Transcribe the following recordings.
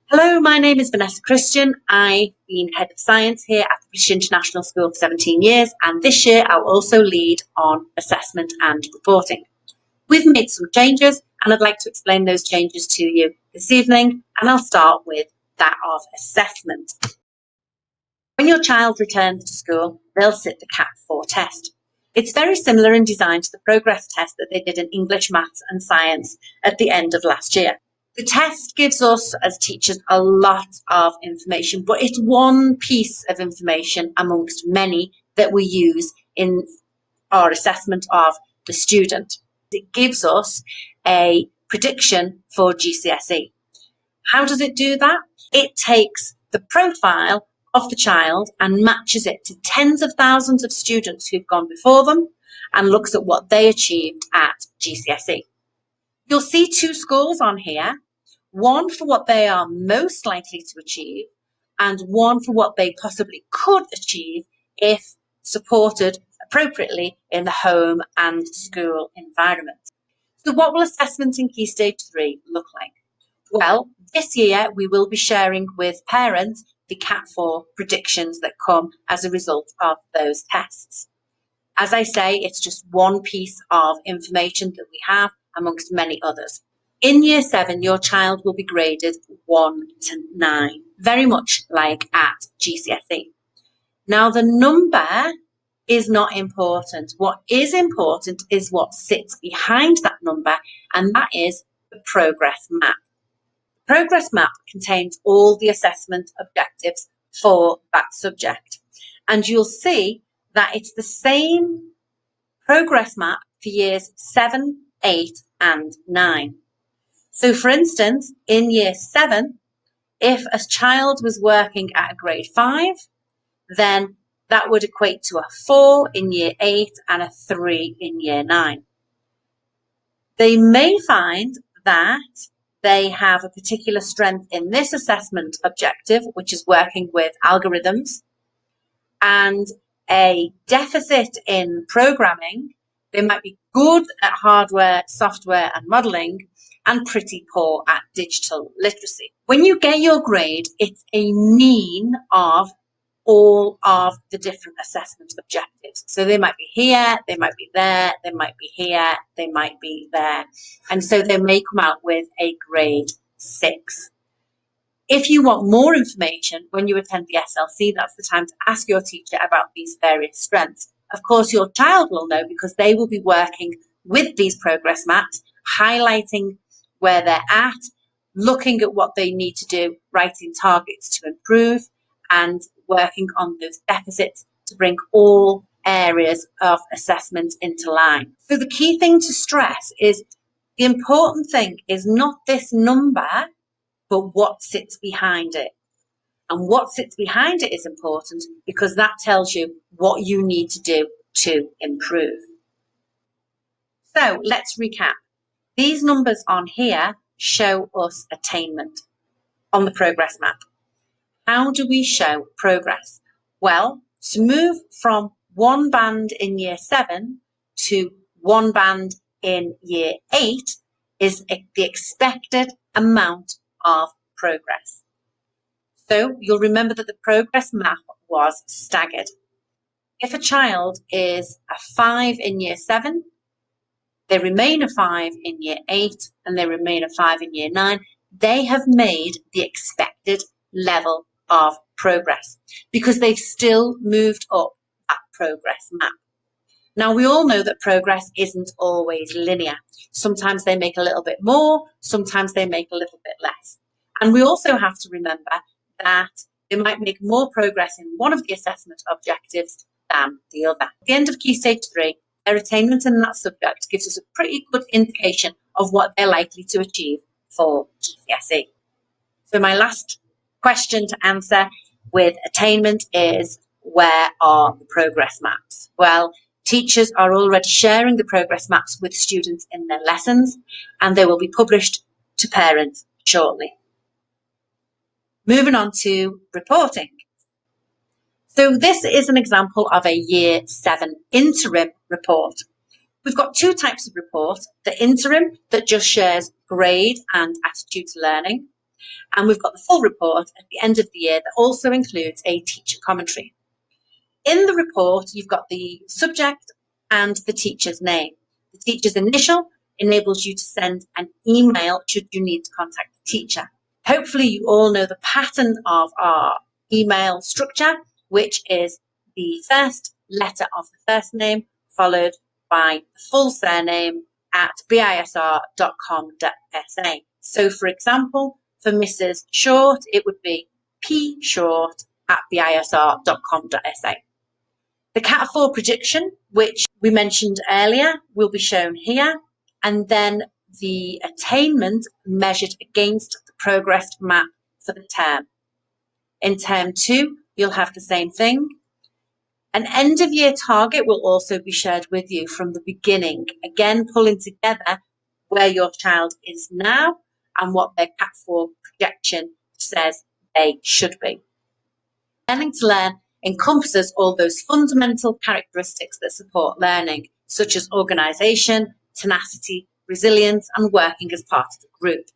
Hello, my name is Vanessa Christian. I've been Head of Science here at the British International School for 17 years, and this year I'll also lead on assessment and reporting. We've made some changes, and I'd like to explain those changes to you this evening, and I'll start with that of assessment. When your child returns to school, they'll sit the CAT 4 test. It's very similar in design to the progress test that they did in English, Maths and Science at the end of last year. The test gives us as teachers a lot of information, but it's one piece of information amongst many that we use in our assessment of the student. It gives us a prediction for GCSE. How does it do that? It takes the profile of the child and matches it to tens of thousands of students who've gone before them and looks at what they achieved at GCSE. You'll see two scores on here, one for what they are most likely to achieve and one for what they possibly could achieve if supported appropriately in the home and school environment. So what will assessment in Key Stage 3 look like? Well, this year we will be sharing with parents the CAT 4 predictions that come as a result of those tests. As I say, it's just one piece of information that we have amongst many others. In Year 7, your child will be graded 1 to 9, very much like at GCSE. Now, the number is not important. What is important is what sits behind that number, and that is the progress map. The progress map contains all the assessment objectives for that subject, and you'll see that it's the same progress map for years 7, 8 and 9. So for instance, in year 7, if a child was working at a grade 5, then that would equate to a 4 in year 8 and a 3 in year 9. They may find that they have a particular strength in this assessment objective, which is working with algorithms, and a deficit in programming. They might be good at hardware, software and modelling, and pretty poor at digital literacy. When you get your grade, it's a mean of all of the different assessment objectives. So they might be here, they might be there, they might be here, they might be there. And so they may come out with a grade 6. If you want more information when you attend the SLC, that's the time to ask your teacher about these various strengths. Of course, your child will know because they will be working with these progress maps, highlighting where they're at, looking at what they need to do, writing targets to improve, and working on those deficits to bring all areas of assessment into line. So the key thing to stress is the important thing is not this number, but what sits behind it. And what sits behind it is important because that tells you what you need to do to improve. So let's recap. These numbers on here show us attainment on the progress map. How do we show progress? Well, to move from one band in year 7 to one band in year 8 is the expected amount of progress. So you'll remember that the progress map was staggered. If a child is a 5 in year 7, they remain a 5 in year 8, and they remain a 5 in year 9, they have made the expected level of progress because they've still moved up that progress map. Now, we all know that progress isn't always linear. Sometimes they make a little bit more, sometimes they make a little bit less. And we also have to remember that they might make more progress in one of the assessment objectives than the other. At the end of Key Stage 3, their attainment in that subject gives us a pretty good indication of what they're likely to achieve for GCSE. So my last question to answer with attainment is, where are the progress maps? Well, teachers are already sharing the progress maps with students in their lessons, and they will be published to parents shortly. Moving on to reporting. So this is an example of a Year 7 interim report. We've got two types of report: the interim that just shares grade and attitude to learning, And we've got the full report at the end of the year that also includes a teacher commentary. In the report, you've got the subject and the teacher's name. The teacher's initial enables you to send an email should you need to contact the teacher. Hopefully you all know the pattern of our email structure, which is the first letter of the first name followed by the full surname at bisr.com.sa. So for example, for Mrs. Short, it would be pshort@bisr.com.sa. The Cat 4 prediction, which we mentioned earlier, will be shown here, and then the attainment measured against the progress map for the term. In term 2, you'll have the same thing. An end of year target will also be shared with you from the beginning, again pulling together where your child is now and what their Cat 4 projection says they should be. Learning to learn encompasses all those fundamental characteristics that support learning, such as organisation, tenacity, resilience, and working as part of a group.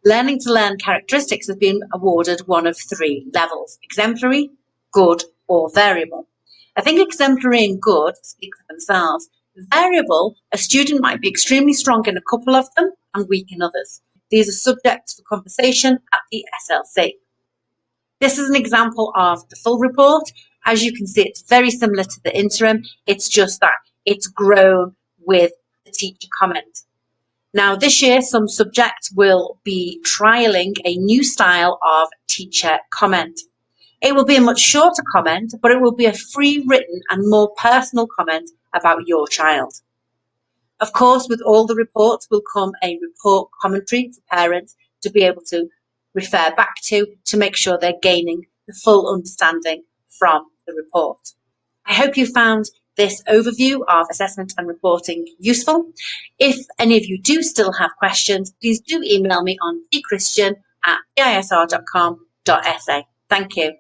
Learning to learn characteristics have been awarded one of 3 levels: exemplary, good, or variable. I think exemplary and good speak for themselves. Variable, a student might be extremely strong in a couple of them and weak in others. These are subjects for conversation at the SLC. This is an example of the full report. As you can see, it's very similar to the interim. It's just that it's grown with the teacher comment. Now, this year, some subjects will be trialling a new style of teacher comment. It will be a much shorter comment, but it will be a free written and more personal comment about your child. Of course, with all the reports will come a report commentary for parents to be able to refer back to make sure they're gaining the full understanding from the report. I hope you found this overview of assessment and reporting useful. If any of you do still have questions, please do email me on vchristian@bisr.com.sa. Thank you.